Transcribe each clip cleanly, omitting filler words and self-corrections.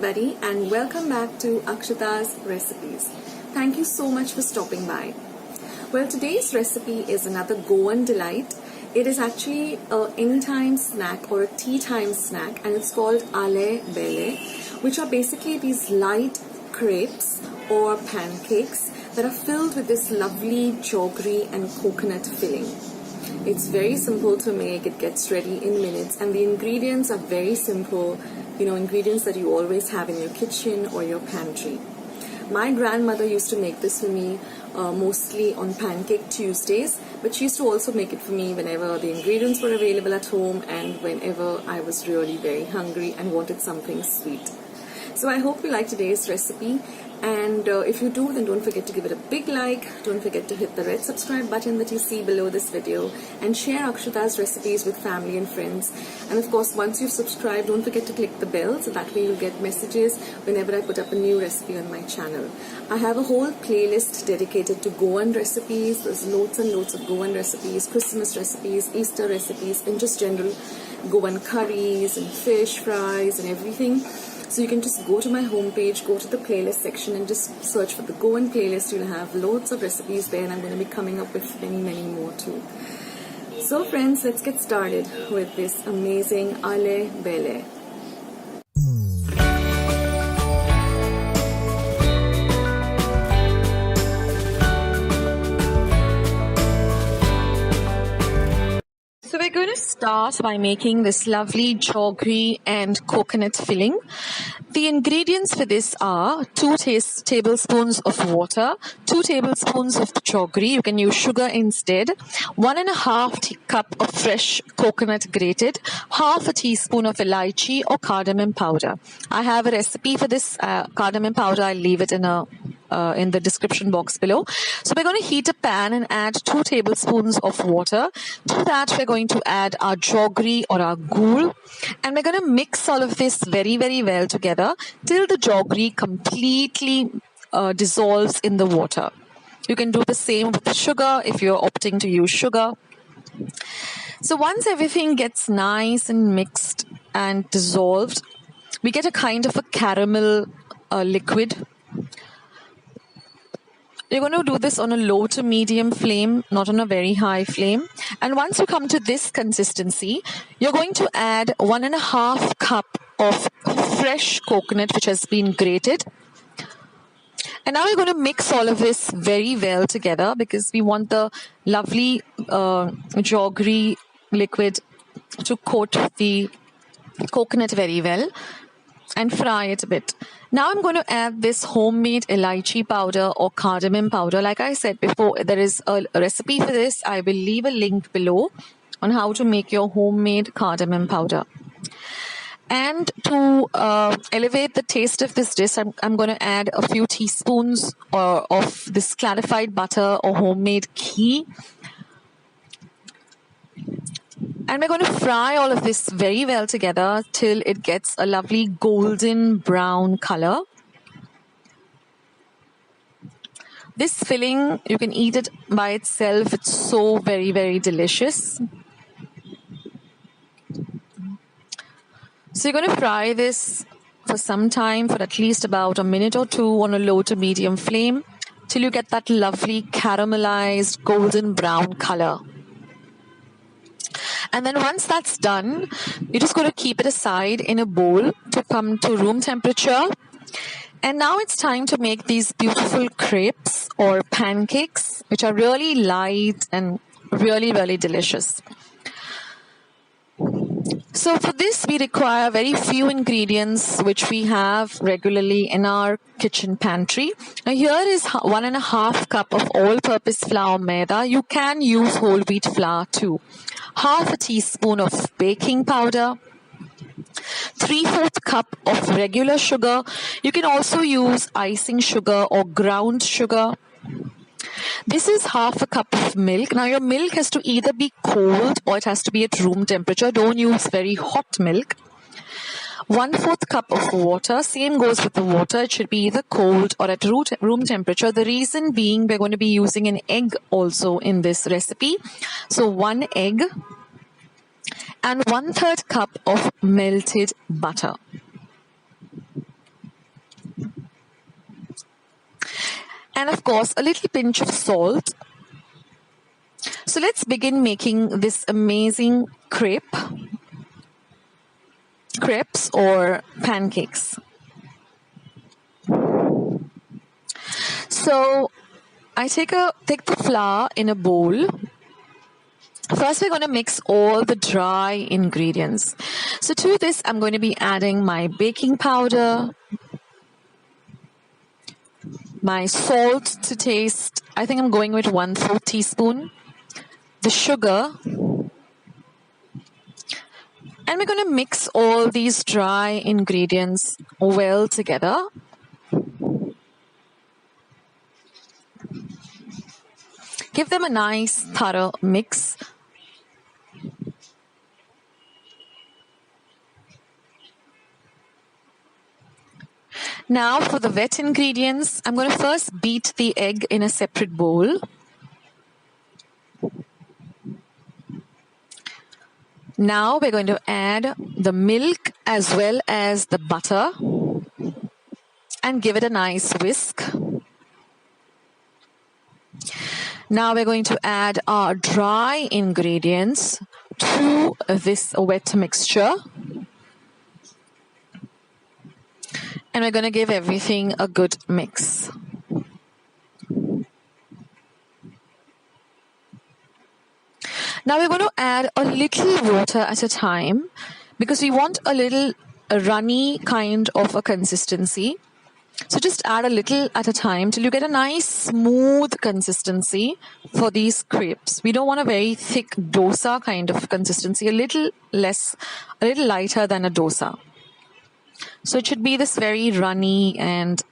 everybody, and welcome back to Akshata's Recipes. Thank you so much for stopping by. Well, today's recipe is another Goan delight. It is actually a anytime snack or a tea time snack, and it's called Alle Belle, which are basically these light crepes or pancakes that are filled with this lovely jaggery and coconut filling. It's very simple to make, it gets ready in minutes, and the ingredients are very simple, ingredients that you always have in your kitchen or your pantry. My grandmother used to make this for me mostly on Pancake Tuesdays, but she used to also make it for me whenever the ingredients were available at home and whenever I was really very hungry and wanted something sweet. So I hope you like today's recipe, and if you do, then don't forget to give it a big like, don't forget to hit the red subscribe button that you see below this video, and share Akshata's recipes with family and friends. And of course, once you've subscribed, don't forget to click the bell so that way you'll get messages whenever I put up a new recipe on my channel. I have a whole playlist dedicated to Goan recipes. There's loads and loads of Goan recipes, Christmas recipes, Easter recipes, and just general Goan curries and fish fries and everything. So you can just go to my homepage, go to the playlist section and just search for the Goan playlist. You'll have loads of recipes there, and I'm going to be coming up with many, many more too. So friends, let's get started with this amazing Alle Belle. So we're going to start by making this lovely jaggery and coconut filling. The ingredients for this are 2 tablespoons of water, 2 tablespoons of jaggery, you can use sugar instead, 1.5 cup of fresh coconut grated, half a teaspoon of elaichi or cardamom powder. I have a recipe for this cardamom powder. I'll leave it in the description box below. So we're going to heat a pan and add 2 tablespoons of water. To that we're going to add our jaggery or our ghul, and we're going to mix all of this very, very well together till the jaggery completely dissolves in the water. You can do the same with the sugar if you're opting to use sugar. So once everything gets nice and mixed and dissolved, we get a kind of a caramel liquid. You're going to do this on a low to medium flame, not on a very high flame. And once you come to this consistency, you're going to add 1.5 cup of fresh coconut which has been grated. And now we're going to mix all of this very well together because we want the lovely jaggery liquid to coat the coconut very well and fry it a bit. Now I'm going to add this homemade elaichi powder or cardamom powder. Like I said before, there is a recipe for this. I will leave a link below on how to make your homemade cardamom powder. And to elevate the taste of this dish, I'm going to add a few teaspoons of this clarified butter or homemade ghee. And we're going to fry all of this very well together till it gets a lovely golden brown color. This filling, you can eat it by itself. It's so very, very delicious. So you're going to fry this for some time, for at least about a minute or two on a low to medium flame till you get that lovely caramelized golden brown color. And then once that's done, you're just going to keep it aside in a bowl to come to room temperature. And now it's time to make these beautiful crepes or pancakes, which are really light and really, really delicious. So for this, we require very few ingredients which we have regularly in our kitchen pantry. Now here is 1.5 cup of all-purpose flour maida. You can use whole wheat flour too. Half a teaspoon of baking powder, 3/4 cup of regular sugar. You can also use icing sugar or ground sugar. This is half a cup of milk. Now your milk has to either be cold or it has to be at room temperature. Don't use very hot milk. 1/4 cup of water. Same goes with the water. It should be either cold or at room temperature. The reason being we're going to be using an egg also in this recipe. So 1 egg and 1/3 cup of melted butter. and of course a little pinch of salt. So let's begin making this amazing crepes or pancakes. So I take the flour in a bowl. First, we're going to mix all the dry ingredients. So to this, I'm going to be adding my baking powder, my salt to taste. I think I'm going with 1/4 teaspoon. The sugar. And we're going to mix all these dry ingredients well together. Give them a nice thorough mix. Now for the wet ingredients, I'm going to first beat the egg in a separate bowl. Now we're going to add the milk as well as the butter and give it a nice whisk. Now we're going to add our dry ingredients to this wet mixture. And we're going to give everything a good mix. Now we're going to add a little water at a time because we want a runny kind of a consistency. So just add a little at a time till you get a nice smooth consistency for these crepes. We don't want a very thick dosa kind of consistency, a little lighter than a dosa. So it should be this very runny and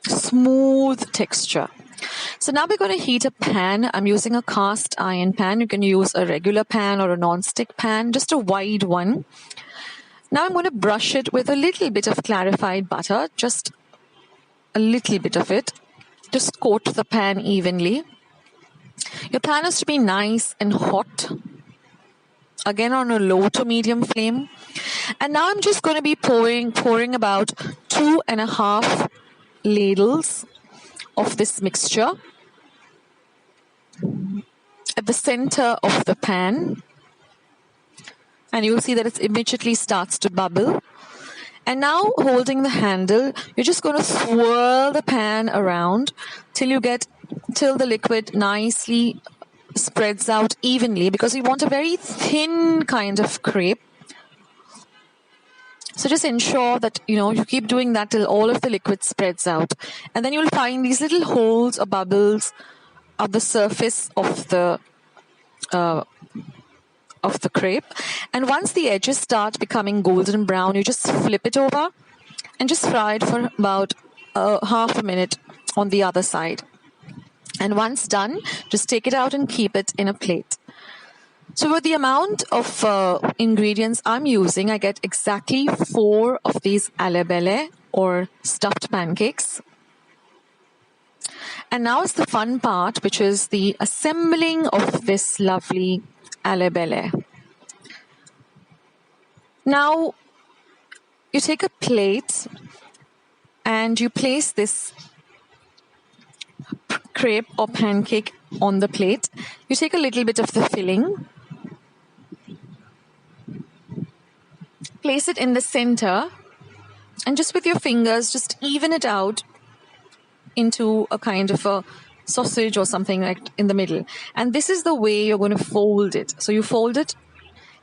smooth texture. So now we're going to heat a pan. I'm using a cast iron pan. You can use a regular pan or a non-stick pan, just a wide one. Now I'm going to brush it with a little bit of clarified butter, just a little bit of it. Just coat the pan evenly. Your pan has to be nice and hot. Again on a low to medium flame. And now I'm just going to be pouring about 2.5 ladles of this mixture at the center of the pan. And you'll see that it immediately starts to bubble. And now holding the handle, you're just going to swirl the pan around till the liquid nicely spreads out evenly, because we want a very thin kind of crepe. So just ensure that, you keep doing that till all of the liquid spreads out. And then you'll find these little holes or bubbles at the surface of the crepe. And once the edges start becoming golden brown, you just flip it over and just fry it for about half a minute on the other side. And once done, just take it out and keep it in a plate. So with the amount of ingredients I'm using, I get exactly 4 of these Alle Belle or stuffed pancakes. And now it's the fun part, which is the assembling of this lovely Alle Belle. Now, you take a plate and you place this crepe or pancake on the plate. You take a little bit of the filling, place it in the center, and just with your fingers, just even it out into a kind of a sausage or something like in the middle. And this is the way you're going to fold it. So you fold it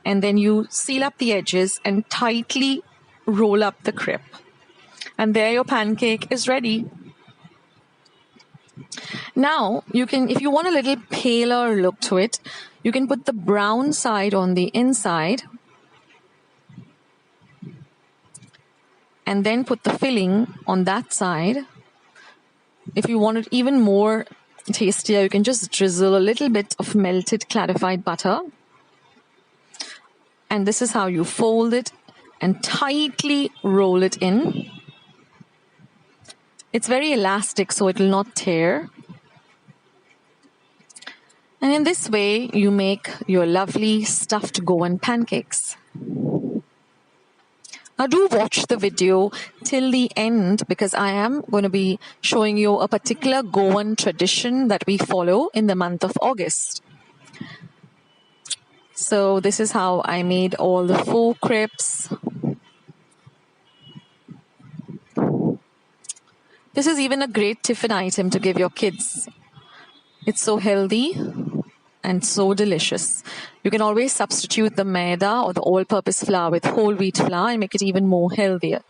and then you seal up the edges and tightly roll up the crepe. And there your pancake is ready. Now, you can, if you want a little paler look to it, you can put the brown side on the inside and then put the filling on that side. If you want it even more tastier, you can just drizzle a little bit of melted clarified butter. And this is how you fold it and tightly roll it in. It's very elastic, so it will not tear. And in this way, you make your lovely stuffed Goan pancakes. Now do watch the video till the end because I am going to be showing you a particular Goan tradition that we follow in the month of August. So this is how I made all the 4 crepes. This is even a great tiffin item to give your kids. It's so healthy and so delicious. You can always substitute the maida or the all-purpose flour with whole wheat flour and make it even more healthier.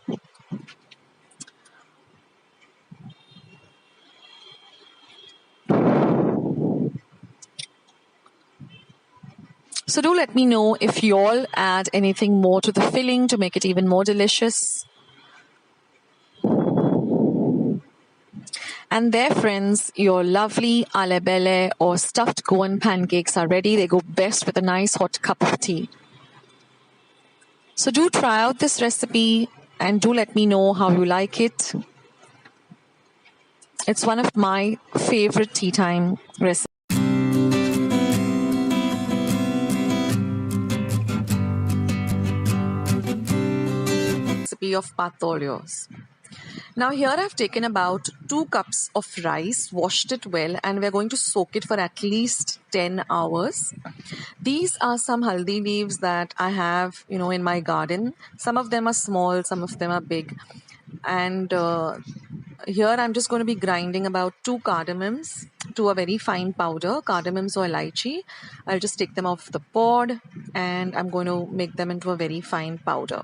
So do let me know if you all add anything more to the filling to make it even more delicious. And there, friends, your lovely Alle Belle or stuffed Goan pancakes are ready. They go best with a nice hot cup of tea. So do try out this recipe and do let me know how you like it. It's one of my favorite tea time recipes. Recipe of patoles. Now here I've taken about 2 cups of rice, washed it well, and we're going to soak it for at least 10 hours. These are some haldi leaves that I have, in my garden. Some of them are small, some of them are big. And here I'm just going to be grinding about 2 cardamoms to a very fine powder, cardamoms or elaichi. I'll just take them off the pod and I'm going to make them into a very fine powder.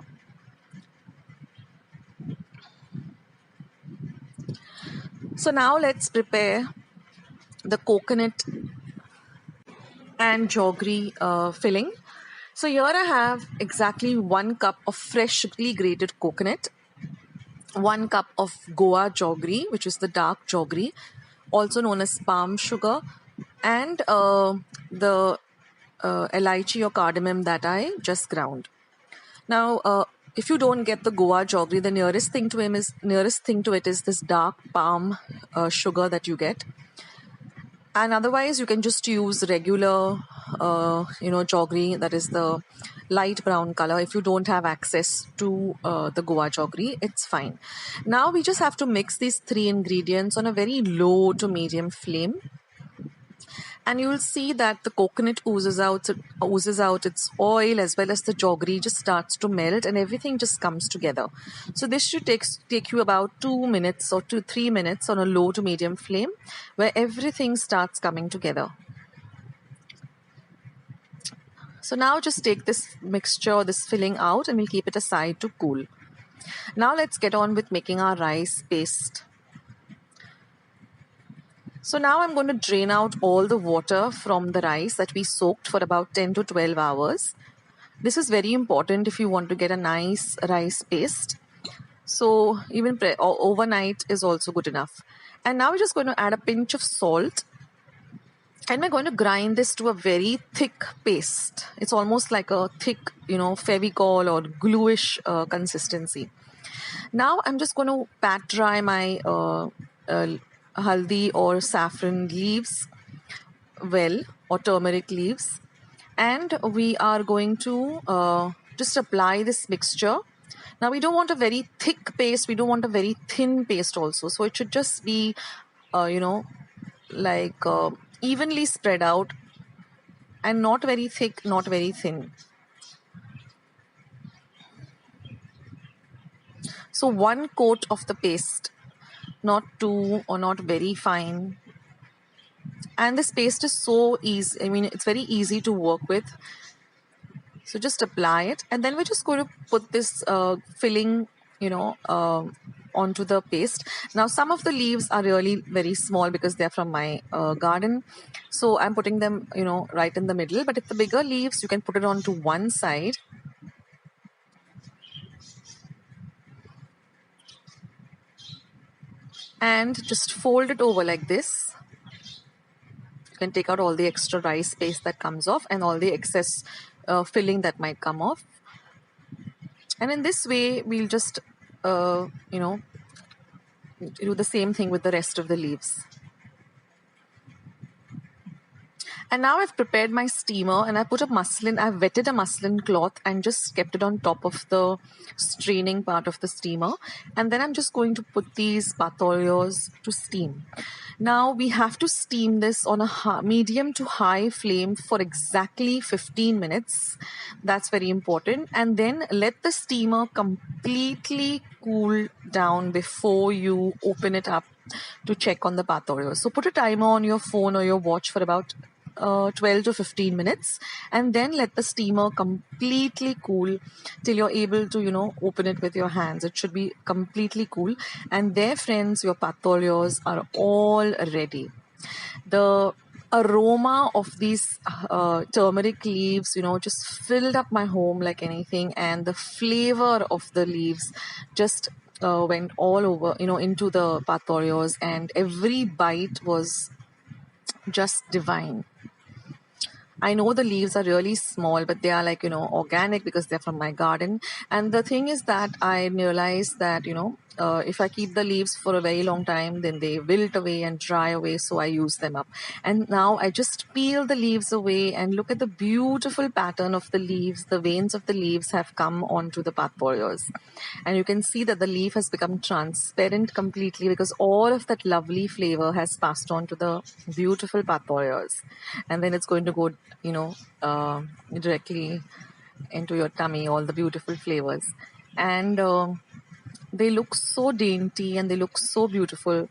So now let's prepare the coconut and jaggery filling. So here I have exactly 1 cup of freshly grated coconut, 1 cup of Goa jaggery, which is the dark jaggery, also known as palm sugar, and the elaichi or cardamom that I just ground. Now, if you don't get the Goa jaggery, the nearest thing to it is this dark palm sugar that you get. And otherwise, you can just use regular, jaggery, that is the light brown color. If you don't have access to the Goa jaggery, it's fine. Now we just have to mix these 3 ingredients on a very low to medium flame. And you will see that the coconut oozes out its oil, as well as the jaggery just starts to melt and everything just comes together. So this should take you about 2 minutes or 3 minutes on a low to medium flame, where everything starts coming together. So now just take this mixture, this filling out, and we'll keep it aside to cool. Now let's get on with making our rice paste. So now I'm going to drain out all the water from the rice that we soaked for about 10 to 12 hours. This is very important if you want to get a nice rice paste. So even overnight is also good enough. And now we're just going to add a pinch of salt. And we're going to grind this to a very thick paste. It's almost like a thick, Fevicol or gluish consistency. Now I'm just going to pat dry my haldi or saffron leaves well, or turmeric leaves, and we are going to just apply this mixture. Now we don't want a very thick paste, we don't want a very thin paste also, so it should just be evenly spread out and not very thick, not very thin. So 1 coat of the paste, not too or not very fine. And this paste is so easy. It's very easy to work with. So just apply it, and then we're just going to put this filling, onto the paste. Now some of the leaves are really very small because they're from my garden. So I'm putting them, right in the middle. But if the bigger leaves, you can put it onto one side. And just fold it over like this. You can take out all the extra rice paste that comes off and all the excess filling that might come off. And in this way, we'll just, do the same thing with the rest of the leaves. And now I've prepared my steamer and I've wetted a muslin cloth and just kept it on top of the straining part of the steamer. And then I'm just going to put these patoles to steam. Now we have to steam this on a medium to high flame for exactly 15 minutes. That's very important. And then let the steamer completely cool down before you open it up to check on the patoles. So put a timer on your phone or your watch for about 12 to 15 minutes, and then let the steamer completely cool till you're able to open it with your hands. It should be completely cool. And there, friends, your patoles are all ready. The aroma of these turmeric leaves just filled up my home like anything, and the flavor of the leaves just went all over into the patoles, and every bite was just divine. I know the leaves are really small, but they are like, organic because they're from my garden. And the thing is that I realized that, if I keep the leaves for a very long time, then they wilt away and dry away. So I use them up. And now I just peel the leaves away and look at the beautiful pattern of the leaves. The veins of the leaves have come onto the patoles. And you can see that the leaf has become transparent completely because all of that lovely flavor has passed on to the beautiful patoles. And then it's going to go directly into your tummy, all the beautiful flavors. And they look so dainty and they look so beautiful.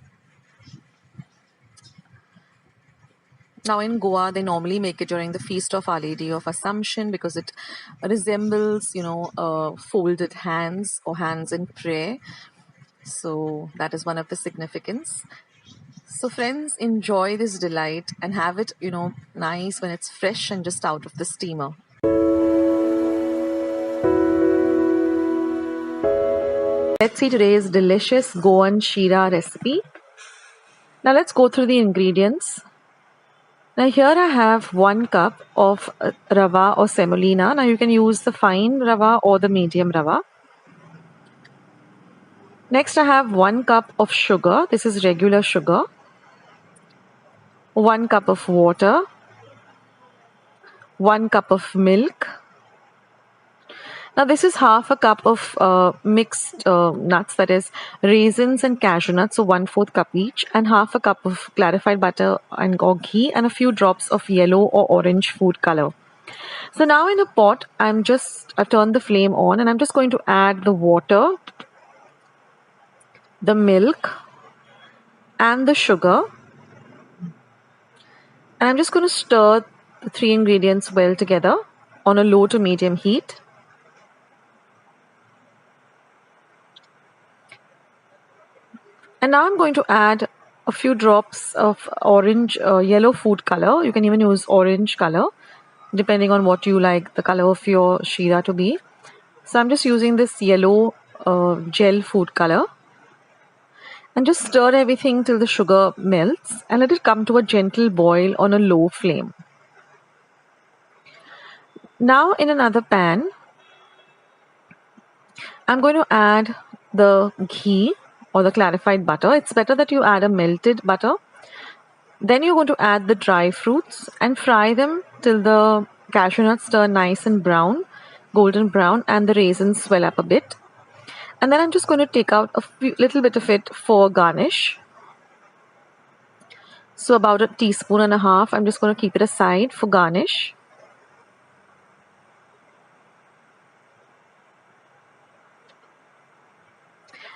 Now in Goa, they normally make it during the feast of Our Lady of Assumption because it resembles, folded hands or hands in prayer. So that is one of the significance. So friends, enjoy this delight and have it, nice when it's fresh and just out of the steamer. Let's see today's delicious Goan Sheero recipe. Now let's go through the ingredients. Now here I have 1 cup of rava or semolina. Now you can use the fine rava or the medium rava. Next I have 1 cup of sugar. This is regular sugar. 1 cup of water. 1 cup of milk. Now this is half a cup of mixed nuts, that is raisins and cashew nuts, so 1/4 cup each, and half a cup of clarified butter and or ghee, and a few drops of yellow or orange food color. So now in a pot, I've turned the flame on, and I'm just going to add the water, the milk, and the sugar, and I'm just going to stir the 3 ingredients well together on a low to medium heat. And now I'm going to add a few drops of yellow food color. You can even use orange color, depending on what you like the color of your sheera to be. So I'm just using this yellow gel food color. And just stir everything till the sugar melts and let it come to a gentle boil on a low flame. Now in another pan, I'm going to add the ghee or the clarified butter. It's better that you add a melted butter. Then you're going to add the dry fruits and fry them till the cashew nuts turn nice and brown, golden brown, and the raisins swell up a bit. And then I'm just going to take out little bit of it for garnish. So about 1.5 teaspoons, I'm just going to keep it aside for garnish.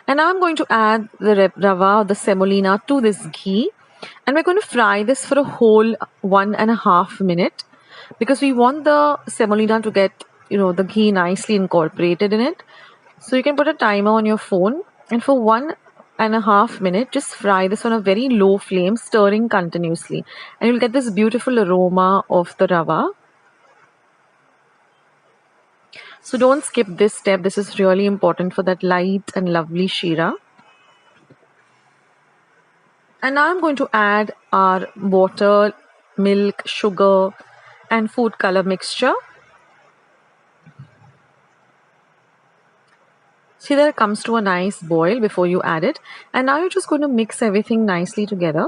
And now I'm going to add the rava or the semolina to this ghee. And we're going to fry this for a whole 1.5 minutes because we want the semolina to get, the ghee nicely incorporated in it. So you can put a timer on your phone and for 1.5 minutes, just fry this on a very low flame, stirring continuously. And you'll get this beautiful aroma of the rava. So don't skip this step. This is really important for that light and lovely sheera. And now I'm going to add our water, milk, sugar, and food color mixture. See that it comes to a nice boil before you add it. And now you're just going to mix everything nicely together.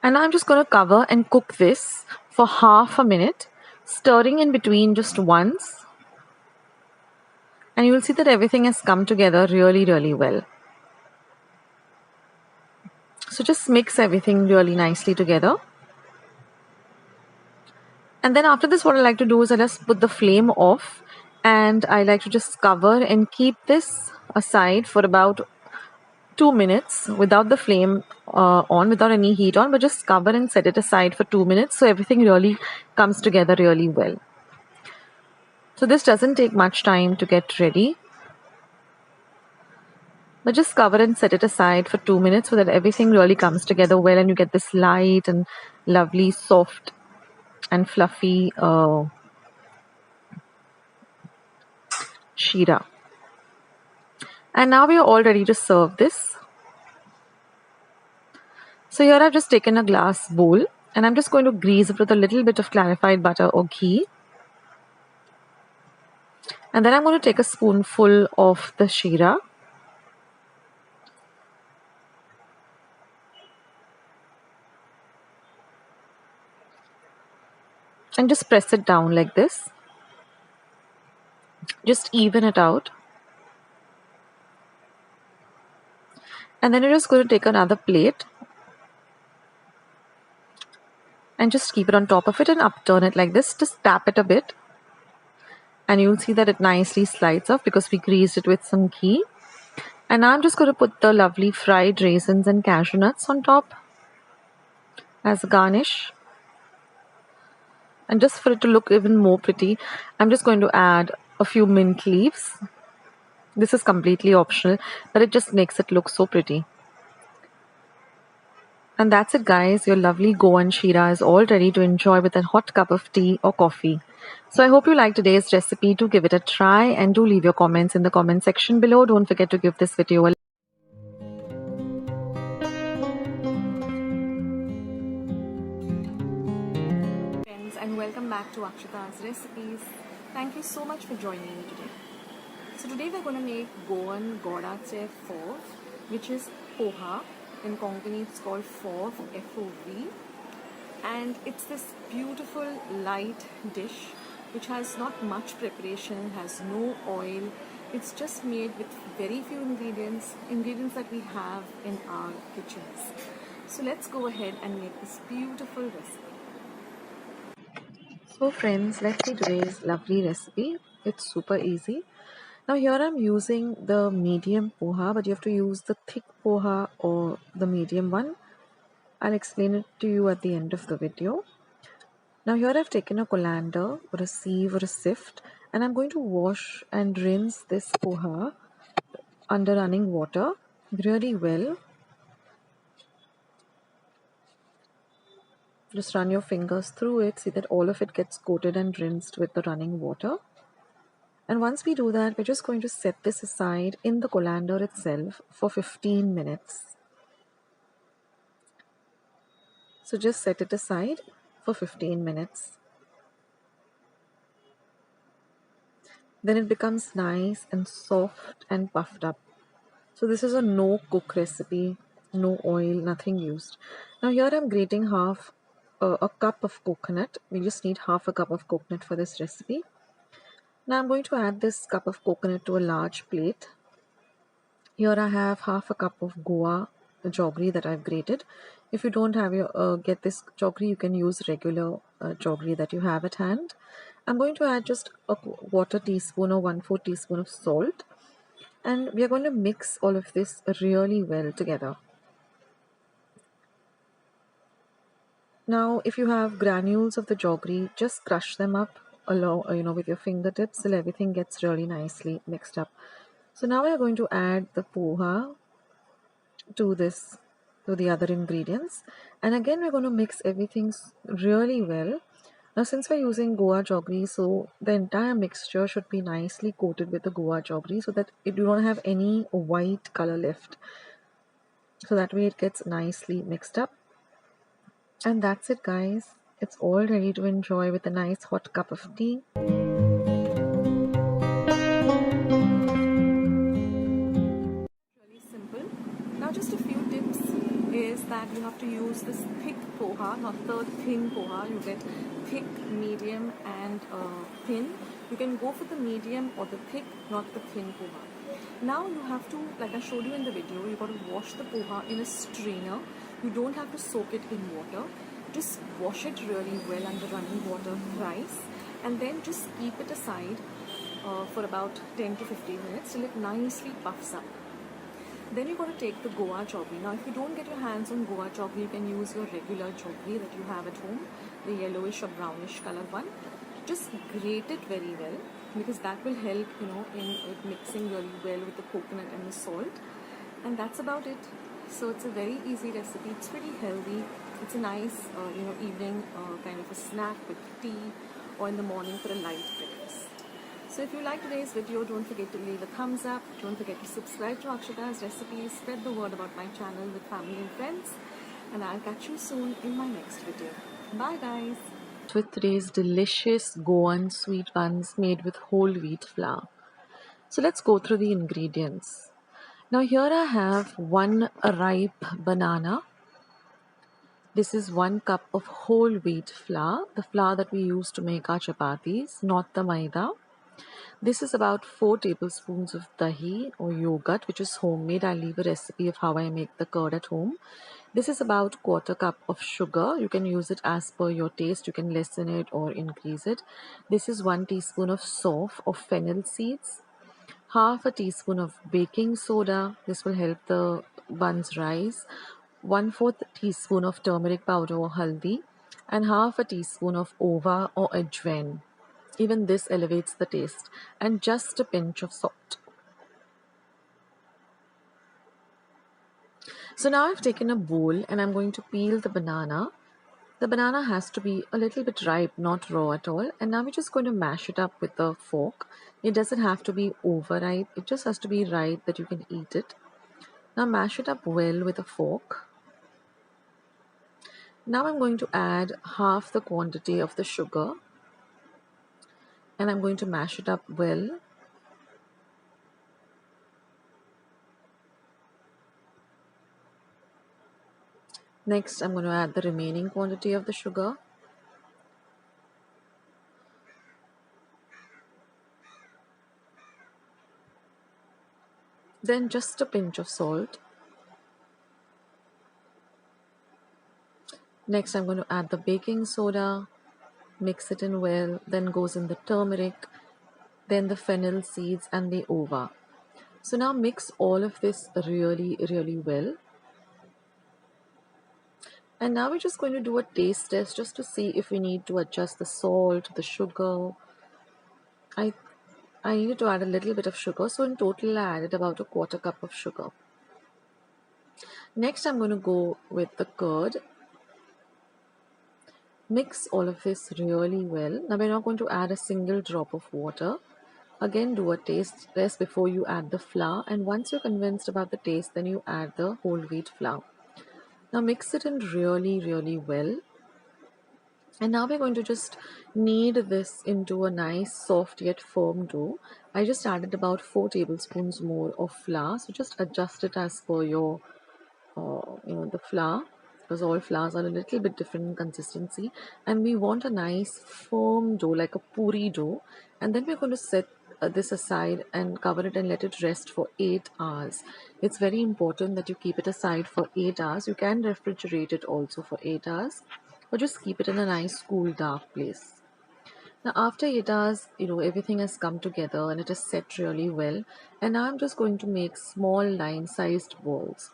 And I'm just going to cover and cook this for half a minute, stirring in between just once. And you will see that everything has come together really, really well. So just mix everything really nicely together. And then after this, what I like to do is I just put the flame off, and I like to just cover and keep this aside for about 2 minutes without the flame on, without any heat on, but just cover and set it aside for 2 minutes so everything really comes together really well. So this doesn't take much time to get ready, but just cover and set it aside for 2 minutes so that everything really comes together well and you get this light and lovely soft and fluffy sheera. And now we are all ready to serve this. So here I've just taken a glass bowl and I'm just going to grease it with a little bit of clarified butter or ghee. And then I'm going to take a spoonful of the sheera and just press it down like this. Just even it out. And then you're just going to take another plate and just keep it on top of it and upturn it like this. Just tap it a bit. And you'll see that it nicely slides off because we greased it with some ghee. And now I'm just going to put the lovely fried raisins and cashew nuts on top as a garnish. And just for it to look even more pretty, I'm just going to add a few mint leaves. This is completely optional, but it just makes it look so pretty. And that's it, guys. Your lovely Goan Sheero is all ready to enjoy with a hot cup of tea or coffee. So I hope you liked today's recipe. Do give it a try and do leave your comments in the comment section below. Don't forget to give this video a like. Friends, and welcome back to Akshata's Recipes. Thank you so much for joining me today. So today we're going to make Goan Sheero Fov, which is poha. In Konkani it's called Fov, F-O-V. And it's this beautiful light dish which has not much preparation, has no oil. It's just made with very few ingredients that we have in our kitchens. So let's go ahead and make this beautiful recipe. So friends, let's see today's lovely recipe. It's super easy. Now here I'm using the medium poha, but you have to use the thick poha or the medium one. I'll explain it to you at the end of the video. Now here I've taken a colander or a sieve or a sift, and I'm going to wash and rinse this poha under running water really well. Just run your fingers through it, see that all of it gets coated and rinsed with the running water. And once we do that, we're just going to set this aside in the colander itself for 15 minutes. So just set it aside for 15 minutes. Then it becomes nice and soft and puffed up. So this is a no cook recipe, no oil, nothing used. Now here I'm grating a cup of coconut. We just need half a cup of coconut for this recipe. Now I'm going to add this cup of coconut to a large plate. Here I have half a cup of Goa jaggery that I've grated. If you don't have get this jaggery, you can use regular jaggery that you have at hand. I'm going to add just a quarter teaspoon or 1/4 teaspoon of salt. And we are going to mix all of this really well together. Now, if you have granules of the jaggery, just crush them up along, with your fingertips till everything gets really nicely mixed up. So now we are going to add the poha to the other ingredients, and again we're going to mix everything really well. Now, since we're using Goa jaggery, so the entire mixture should be nicely coated with the Goa jaggery so that you don't have any white color left. So that way it gets nicely mixed up. And that's it, guys. It's all ready to enjoy with a nice hot cup of tea. Really simple. Now just a few tips is that you have to use this thick poha, not the thin poha. You get thick, medium, and thin. You can go for the medium or the thick, not the thin poha. Now you have to, like I showed you in the video, you got to wash the poha in a strainer. You don't have to soak it in water. Just wash it really well under running water thrice, and then just keep it aside for about 10 to 15 minutes till it nicely puffs up. Then you got to take the Goa jaggery. Now, if you don't get your hands on Goa jaggery, you can use your regular jaggery that you have at home, the yellowish or brownish color one. Just grate it very well, because that will help, in it mixing really well with the coconut and the salt. And that's about it. So it's a very easy recipe. It's pretty healthy. It's a nice, evening kind of a snack with tea, or in the morning for a light breakfast. So if you like today's video, don't forget to leave a thumbs up. Don't forget to subscribe to Akshata's Recipes. Spread the word about my channel with family and friends. And I'll catch you soon in my next video. Bye guys. With today's delicious Goan sweet buns made with whole wheat flour. So let's go through the ingredients. Now here I have 1 ripe banana. This is 1 cup of whole wheat flour, the flour that we use to make our chapatis, not the maida. This is about 4 tablespoons of dahi or yogurt, which is homemade. I'll leave a recipe of how I make the curd at home. This is about 1/4 cup of sugar. You can use it as per your taste. You can lessen it or increase it. This is 1 teaspoon of soft or fennel seeds. Half a teaspoon of baking soda. This will help the buns rise. 1/4 teaspoon of turmeric powder or haldi, and half a teaspoon of ova or ajwain. Even this elevates the taste, and just a pinch of salt. So now I've taken a bowl and I'm going to peel the banana. The banana has to be a little bit ripe, not raw at all. And now we're just going to mash it up with a fork. It doesn't have to be overripe. It just has to be ripe that you can eat it. Now mash it up well with a fork. Now I'm going to add half the quantity of the sugar. And I'm going to mash it up well. Next, I'm going to add the remaining quantity of the sugar. Then just a pinch of salt. Next, I'm going to add the baking soda, mix it in well, then goes in the turmeric, then the fennel seeds and the ova. So now mix all of this really, really well. And now we're just going to do a taste test just to see if we need to adjust the salt, the sugar. I needed to add a little bit of sugar, so in total I added about a 1/4 cup of sugar. Next, I'm going to go with the curd. Mix all of this really well. Now we're not going to add a single drop of water. Again, do a taste test before you add the flour, and once you're convinced about the taste, then you add the whole wheat flour. Now mix it in really, really well. And now we're going to just knead this into a nice soft yet firm dough. I just added about 4 tablespoons more of flour, so just adjust it as per your the flour, because all flours are a little bit different in consistency, and we want a nice firm dough like a puri dough. And then we're going to set this aside and cover it and let it rest for 8 hours. It's very important that you keep it aside for 8 hours. You can refrigerate it also for 8 hours, or just keep it in a nice cool dark place. Now after 8 hours, everything has come together and it is set really well. And now I'm just going to make small line-sized balls.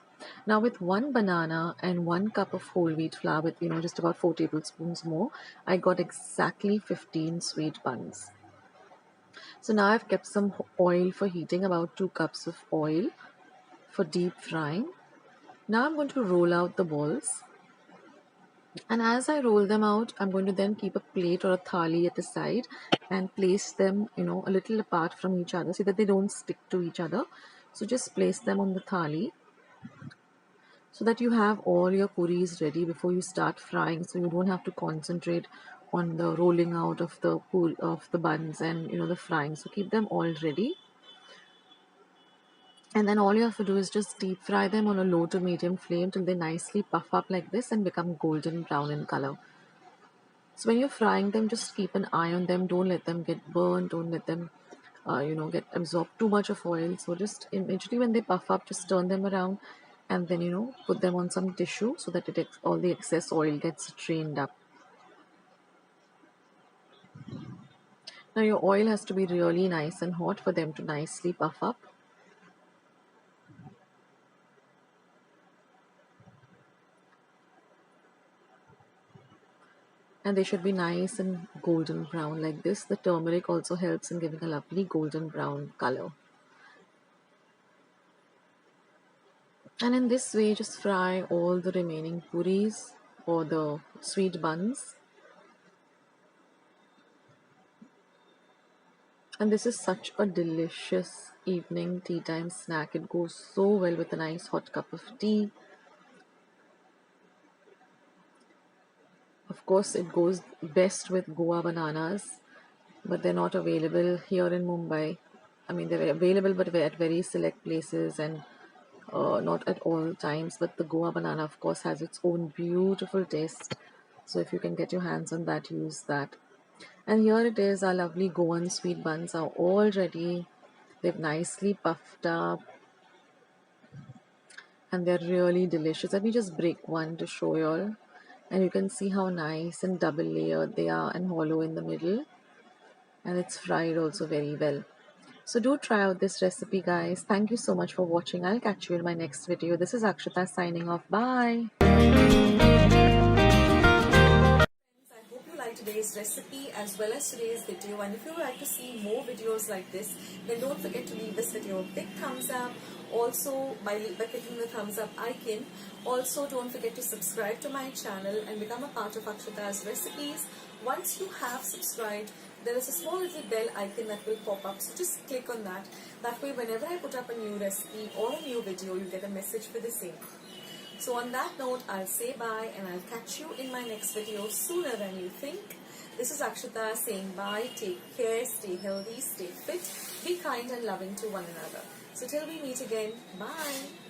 Now with 1 banana and 1 cup of whole wheat flour with, just about 4 tablespoons more, I got exactly 15 sweet buns. So now I've kept some oil for heating, about 2 cups of oil for deep frying. Now I'm going to roll out the balls. And as I roll them out, I'm going to then keep a plate or a thali at the side and place them, a little apart from each other so that they don't stick to each other. So just place them on the thali so that you have all your puris ready before you start frying. So you don't have to concentrate on the rolling out of the buns and the frying. So keep them all ready. And then all you have to do is just deep fry them on a low to medium flame till they nicely puff up like this and become golden brown in color. So when you're frying them, just keep an eye on them. Don't let them get burned. Don't let them, get absorb too much of oil. So just immediately when they puff up, just turn them around, and then put them on some tissue so that all the excess oil gets drained up. Now your oil has to be really nice and hot for them to nicely puff up. And they should be nice and golden brown like this. The turmeric also helps in giving a lovely golden brown color. And in this way, just fry all the remaining puris or the sweet buns. And this is such a delicious evening tea time snack. It goes so well with a nice hot cup of tea. Of course, it goes best with Goa bananas, but they're not available here in Mumbai. I mean, they're available, but at very select places and not at all times. But the Goa banana, of course, has its own beautiful taste. So if you can get your hands on that, use that. And here it is, our lovely Goan sweet buns are all ready. They've nicely puffed up and they're really delicious. Let me just break one to show you all. And you can see how nice and double layered they are and hollow in the middle. And it's fried also very well. So do try out this recipe, guys. Thank you so much for watching. I'll catch you in my next video. This is Akshata signing off. Bye. I hope you liked today's recipe as well as today's video, and if you would like to see more videos like this, then don't forget to leave this video a big thumbs up. Also, by clicking the thumbs up icon, also don't forget to subscribe to my channel and become a part of Akshata's recipes. Once you have subscribed, there is a small little bell icon that will pop up, so just click on that. That way, whenever I put up a new recipe or a new video, you get a message for the same. So on that note, I'll say bye and I'll catch you in my next video sooner than you think. This is Akshata saying bye, take care, stay healthy, stay fit, be kind and loving to one another. So till we meet again, bye.